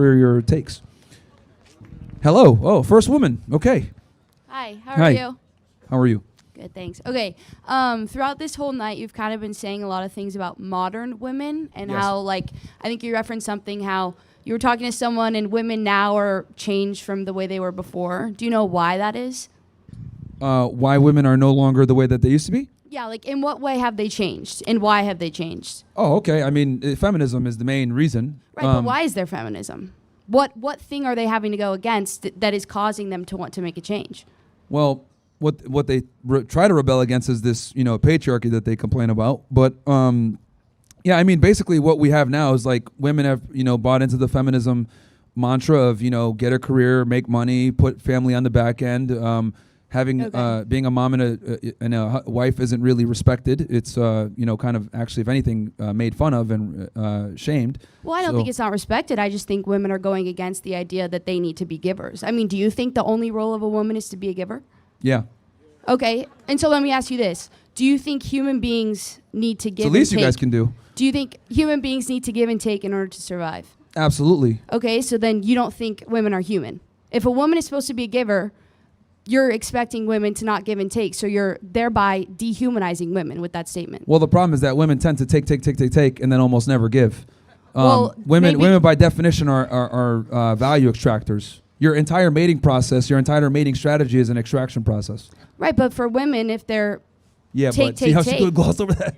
for your takes. Hello. Oh, first woman. Okay. Hi, how Hi. are you? How are you? Good, thanks. Okay, throughout this whole night, you've kind of been saying a lot of things about modern women and Yes. how, like, I think you referenced something, how you were talking to someone and women now are changed from the way they were before. Do you know why that is? Why women are no longer the way that they used to be? Yeah, like, in what way have they changed and why have they changed? Oh, okay. I mean, feminism is the main reason. Right, but why is there feminism? What thing are they having to go against that is causing them to want to make a change? Well, what they try to rebel against is this, patriarchy that they complain about. But yeah, I mean, basically what we have now is like women have, bought into the feminism mantra of, get a career, make money, put family on the back end. Being a mom and a wife isn't really respected. It's kind of actually, if anything, made fun of and shamed. Well, I don't think it's not respected. I just think women are going against the idea that they need to be givers. I mean, do you think the only role of a woman is to be a giver? Yeah. Okay, and so let me ask you this. Do you think human beings need to give It's the least and take? you guys can do. Do you think human beings need to give and take in order to survive? Absolutely. Okay, so then you don't think women are human. If a woman is supposed to be a giver, you're expecting women to not give and take, so you're thereby dehumanizing women with that statement. Well, the problem is that women tend to take, and then almost never give. Women by definition are value extractors. Your entire mating process, your entire mating strategy is an extraction process. Right, but for women, if they're see how she could gloss over that?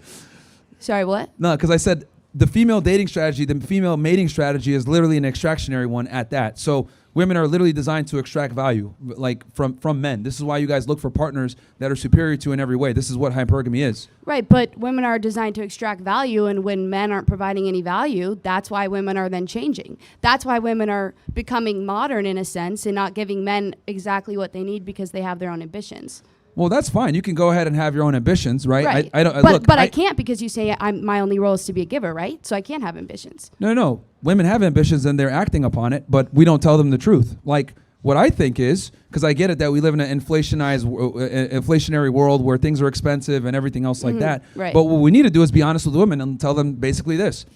Sorry, what? No, because I said the female dating strategy, the female mating strategy is literally an extractionary one at that. So women are literally designed to extract value, like from men. This is why you guys look for partners that are superior to in every way. This is what hypergamy is. Right, but women are designed to extract value, and when men aren't providing any value, that's why women are then changing. That's why women are becoming modern in a sense and not giving men exactly what they need because they have their own ambitions. Well, that's fine. You can go ahead and have your own ambitions, right? Right. I can't because you say my only role is to be a giver, right? So I can't have ambitions. No. Women have ambitions and they're acting upon it, but we don't tell them the truth. Like, what I think is, because I get it that we live in an inflationary world where things are expensive and everything else like that. Right. But what we need to do is be honest with women and tell them basically this.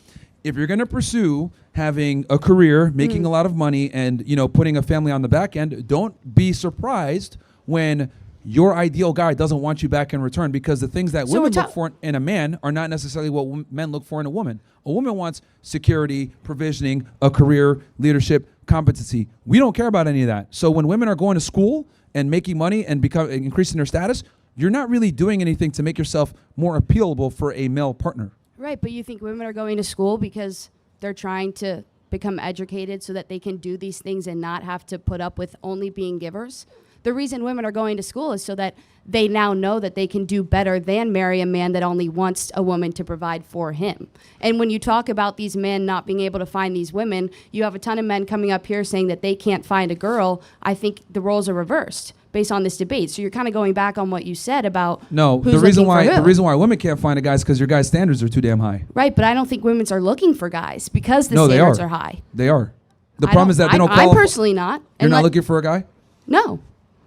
If you're going to pursue having a career, making a lot of money, and putting a family on the back end, don't be surprised when your ideal guy doesn't want you back in return, because the things that women look for in a man are not necessarily what men look for in a woman. A woman wants security, provisioning, a career, leadership, competency. We don't care about any of that. So when women are going to school and making money and increasing their status, you're not really doing anything to make yourself more appealable for a male partner. Right, but you think women are going to school because they're trying to become educated so that they can do these things and not have to put up with only being givers? The reason women are going to school is so that they now know that they can do better than marry a man that only wants a woman to provide for him. And when you talk about these men not being able to find these women, you have a ton of men coming up here saying that they can't find a girl. I think the roles are reversed based on this debate. So you're kind of going back on what you said about who's the reason looking for who. The reason why women can't find a guy is because your guys' standards are too damn high. Right, but I don't think women are looking for guys because the standards are high. They are. The problem is that they don't qualify. I'm personally not. You're not looking for a guy? No.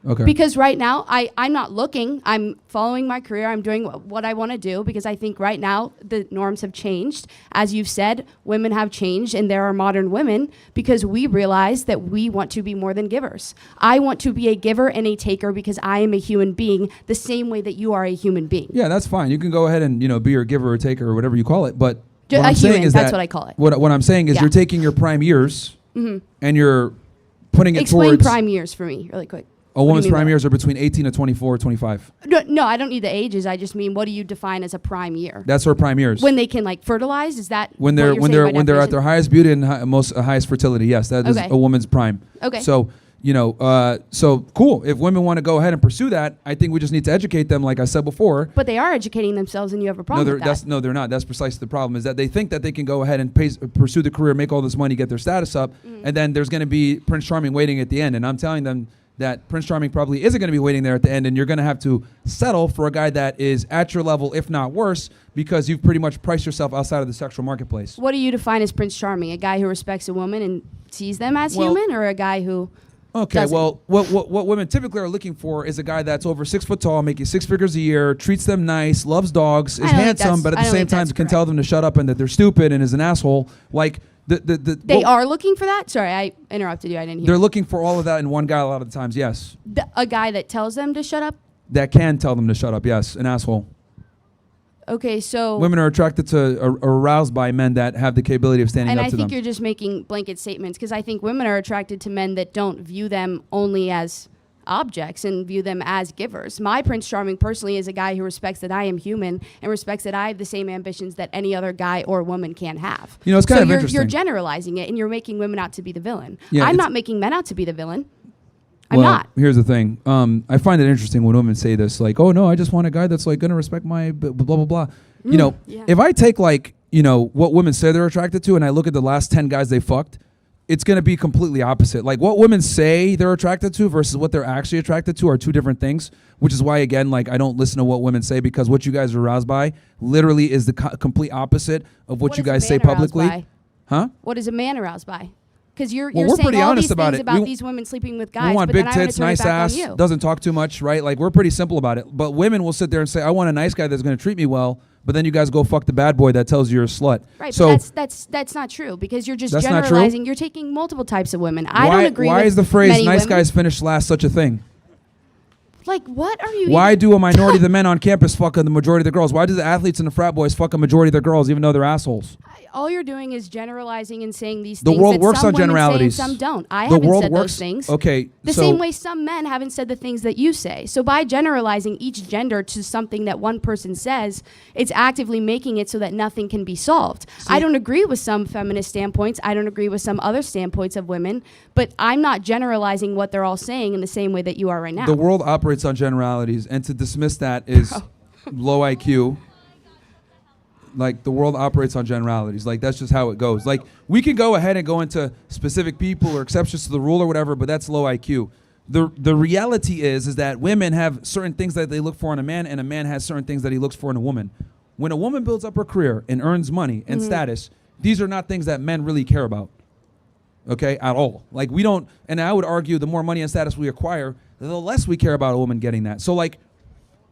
Okay. Because right now, I'm not looking. I'm following my career. I'm doing what I want to do because I think right now the norms have changed. As you've said, women have changed and there are modern women because we realize that we want to be more than givers. I want to be a giver and a taker because I am a human being the same way that you are a human being. Yeah, that's fine. You can go ahead and be a giver or taker or whatever you call it. But what I'm saying is that's what I call it. What I'm saying is you're taking your prime years and you're putting it Explain towards... prime years for me really quick. A woman's prime years are between 18 to 24 or 25. No, I don't need the ages. I just mean, what do you define as a prime year? That's her prime years. When they can fertilize, is that when they're at their highest beauty and highest fertility? Yes, that is a woman's prime. Okay. So so cool. If women want to go ahead and pursue that, I think we just need to educate them, like I said before. But they are educating themselves, and you have a problem with that. No, they're not. That's precisely the problem. Is that they think that they can go ahead and pursue the career, make all this money, get their status up, and then there's going to be Prince Charming waiting at the end. And I'm telling them that Prince Charming probably isn't going to be waiting there at the end, and you're going to have to settle for a guy that is at your level, if not worse, because you've pretty much priced yourself outside of the sexual marketplace. What do you define as Prince Charming? A guy who respects a woman and sees them as human, or a guy who doesn't? Well, what women typically are looking for is a guy that's over 6 foot tall, making 6 figures a year, treats them nice, loves dogs, is handsome, but at the same time can tell them to shut up and that they're stupid and is an asshole. Like, They are looking for that? Sorry, I interrupted you. I didn't hear. They're looking for all of that in one guy a lot of the times, yes. A guy that tells them to shut up? That can tell them to shut up, yes. An asshole. Okay, so... Women are attracted to, are aroused by men that have the capability of standing up to them. And I think you're just making blanket statements, because I think women are attracted to men that don't view them only as objects and view them as givers. My Prince Charming personally is a guy who respects that I am human and respects that I have the same ambitions that any other guy or woman can have. You know, it's kind of interesting. You're generalizing it, and you're making women out to be the villain. Yeah, I'm not making men out to be the villain. I'm well, not. Here's the thing. I find it interesting when women say this, like, oh, no, I just want a guy that's, like, going to respect my blah, blah, blah. You know, if I take, like, you know, what women say they're attracted to and I look at the last 10 guys they fucked, it's going to be completely opposite. Like, what women say they're attracted to versus what they're actually attracted to are two different things, which is why, again, like, I don't listen to what women say, because what you guys are aroused by literally is the complete opposite of what you guys say publicly. Huh? What is a man aroused by? Because you're we're saying pretty all honest these about things it. about these women sleeping with guys. We want but big then I'm gonna tits, turn it nice back on ass, you. doesn't talk too much, right? Like, we're pretty simple about it. But women will sit there and say, I want a nice guy that's going to treat me well. But then you guys go fuck the bad boy that tells you you're a slut. Right, so but that's not true, because you're just generalizing. You're taking multiple types of women. I don't agree with Why is the phrase many nice women. guys finish last such a thing? Like, what are you... Why do a minority of the men on campus fuck the majority of the girls? Why do the athletes and the frat boys fuck a majority of the girls, even though they're assholes? All you're doing is generalizing and saying these The things world that works some on women generalities. say and some don't. I The haven't world said works, those things. Okay. The same way some men haven't said the things that you say. So by generalizing each gender to something that one person says, it's actively making it so that nothing can be solved. I don't agree with some feminist standpoints. I don't agree with some other standpoints of women, but I'm not generalizing what they're all saying in the same way that you are right now. The world operates on generalities, and to dismiss that is low IQ. Like, the world operates on generalities. Like, that's just how it goes. Like, we can go ahead and go into specific people or exceptions to the rule or whatever, but that's low IQ. The reality is that women have certain things that they look for in a man, and a man has certain things that he looks for in a woman. When a woman builds up her career and earns money and status, these are not things that men really care about, okay, at all. Like, we don't, and I would argue the more money and status we acquire, the less we care about a woman getting that. So, like,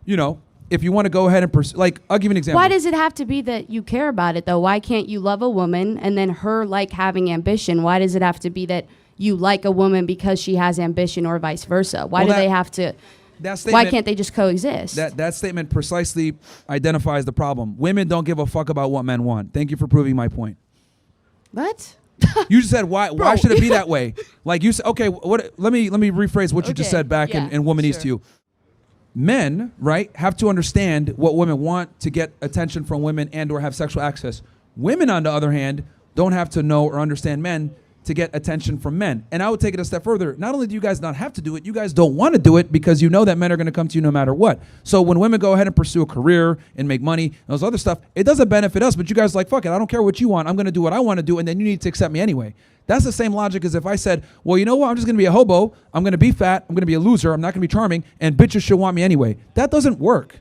you know, if you want to go ahead and pursue, like, I'll give you an example. Why does it have to be that you care about it, though? Why can't you love a woman and then her like having ambition? Why does it have to be that you like a woman because she has ambition, or vice versa? Why do they have to? Why can't they just coexist? That statement precisely identifies the problem. Women don't give a fuck about what men want. Thank you for proving my point. What? You just said why should it be that way? Like, you said, okay, let me rephrase what you just said back in womanese to you. Men, right, have to understand what women want to get attention from women and or have sexual access. Women, on the other hand, don't have to know or understand men to get attention from men. And I would take it a step further. Not only do you guys not have to do it, you guys don't want to do it because you know that men are going to come to you no matter what. So when women go ahead and pursue a career and make money and those other stuff, it doesn't benefit us, but you guys are like, fuck it, I don't care what you want. I'm going to do what I want to do, and then you need to accept me anyway. That's the same logic as if I said, well, you know what? I'm just going to be a hobo. I'm going to be fat. I'm going to be a loser. I'm not going to be charming. And bitches should want me anyway. That doesn't work.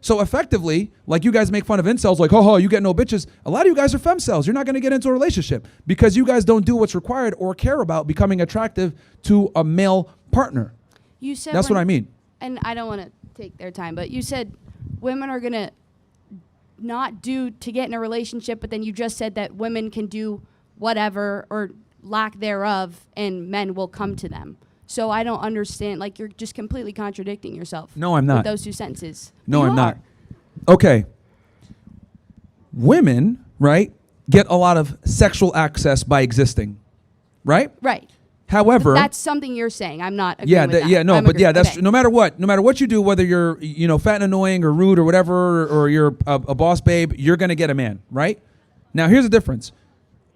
So effectively, like, you guys make fun of incels, like, ho, you get no bitches. A lot of you guys are femcels. You're not going to get into a relationship because you guys don't do what's required or care about becoming attractive to a male partner. You said that's what I mean. And I don't want to take their time, but you said women are going to not do to get in a relationship, but then you just said that women can do whatever or lack thereof and men will come to them. So I don't understand, like, you're just completely contradicting yourself. No, I'm not. With those two sentences. No, You I'm are. not. Okay. Women, right, get a lot of sexual access by existing, right? Right. However, that's something you're saying. I'm not agreeing with that. That's no matter what you do, whether you're, you know, fat and annoying or rude or whatever, or you're a boss babe, you're going to get a man, right? Now, here's the difference.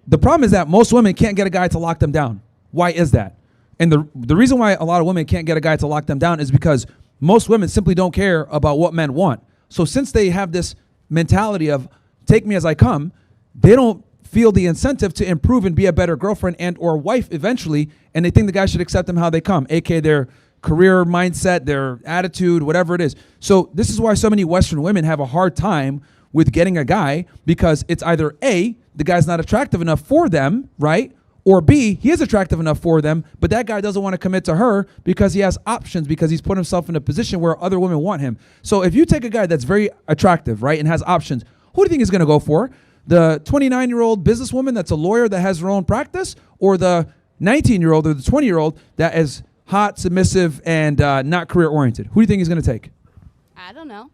The problem is that most women can't get a guy to lock them down. Why is that? And the reason why a lot of women can't get a guy to lock them down is because most women simply don't care about what men want. So since they have this mentality of take me as I come, they don't feel the incentive to improve and be a better girlfriend and or wife eventually, and they think the guy should accept them how they come, aka their career mindset, their attitude, whatever it is. So this is why so many Western women have a hard time with getting a guy, because it's either A, the guy's not attractive enough for them, right? Or B, he is attractive enough for them, but that guy doesn't want to commit to her because he has options, because he's put himself in a position where other women want him. So if you take a guy that's very attractive, right, and has options, who do you think he's going to go for? The 29-year-old businesswoman that's a lawyer that has her own practice, or the 19-year-old or the 20-year-old that is hot, submissive, and not career-oriented? Who do you think he's going to take? I don't know.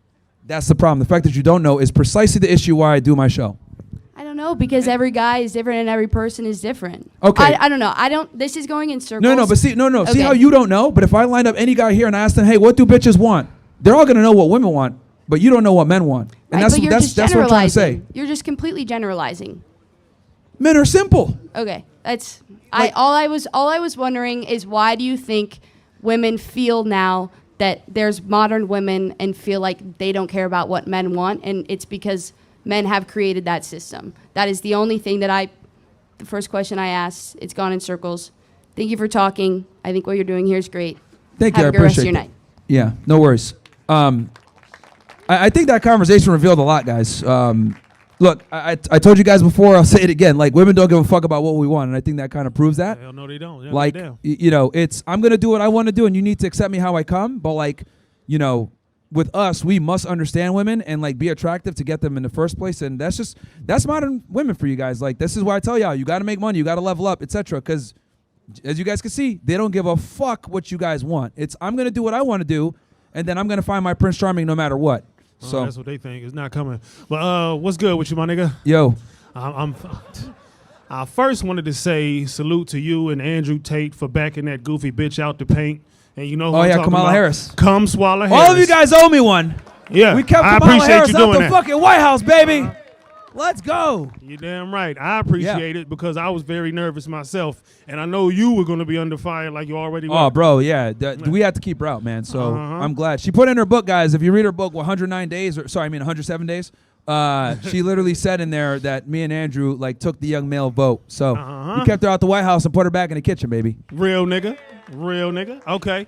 That's the problem. The fact that you don't know is precisely the issue why I do my show. I don't know, because every guy is different and every person is different. Okay. I don't know. This is going in circles. See Okay. how you don't know? But if I lined up any guy here and I asked them, hey, what do bitches want? They're all going to know what women want, but you don't know what men want. And Right, but you're just that's what I'm trying to say. You're just completely generalizing. Men are simple. Okay, all I was wondering is, why do you think women feel now that there's modern women and feel like they don't care about what men want? And it's because men have created that system. That is the only thing that the first question I asked. It's gone in circles. Thank you for talking. I think what you're doing here is great. Thank you. Have I a good rest of appreciate your it. night. Yeah, no worries. I think that conversation revealed a lot, guys. Look, I told you guys before, I'll say it again. Like, women don't give a fuck about what we want, and I think that kind of proves that. Hell no, they don't. Yeah, Like, damn. it's, I'm going to do what I want to do, and you need to accept me how I come. But, like, with us, we must understand women and, like, be attractive to get them in the first place. And that's modern women for you guys. Like, this is why I tell y'all, you got to make money, you got to level up, etc. Because, as you guys can see, they don't give a fuck what you guys want. It's, I'm going to do what I want to do, and then I'm going to find my Prince Charming no matter what. So that's what they think. It's not coming. But what's good with you, my nigga? Yo. I first wanted to say salute to you and Andrew Tate for backing that goofy bitch out the paint. And you know who I'm talking Kamala about? Harris. Come swallow Harris. All of you guys owe me one. Yeah. We kept I Kamala appreciate Harris you out doing the that. fucking White House, baby. Let's go. You're damn right. I appreciate it because I was very nervous myself. And I know you were going to be under fire like you already were. Oh, bro, yeah. We have to keep her out, man. So I'm glad. She put in her book, guys. If you read her book, 107 days. She literally said in there that me and Andrew, like, took the young male vote. So we kept her out the White House and put her back in the kitchen, baby. Real nigga. Okay.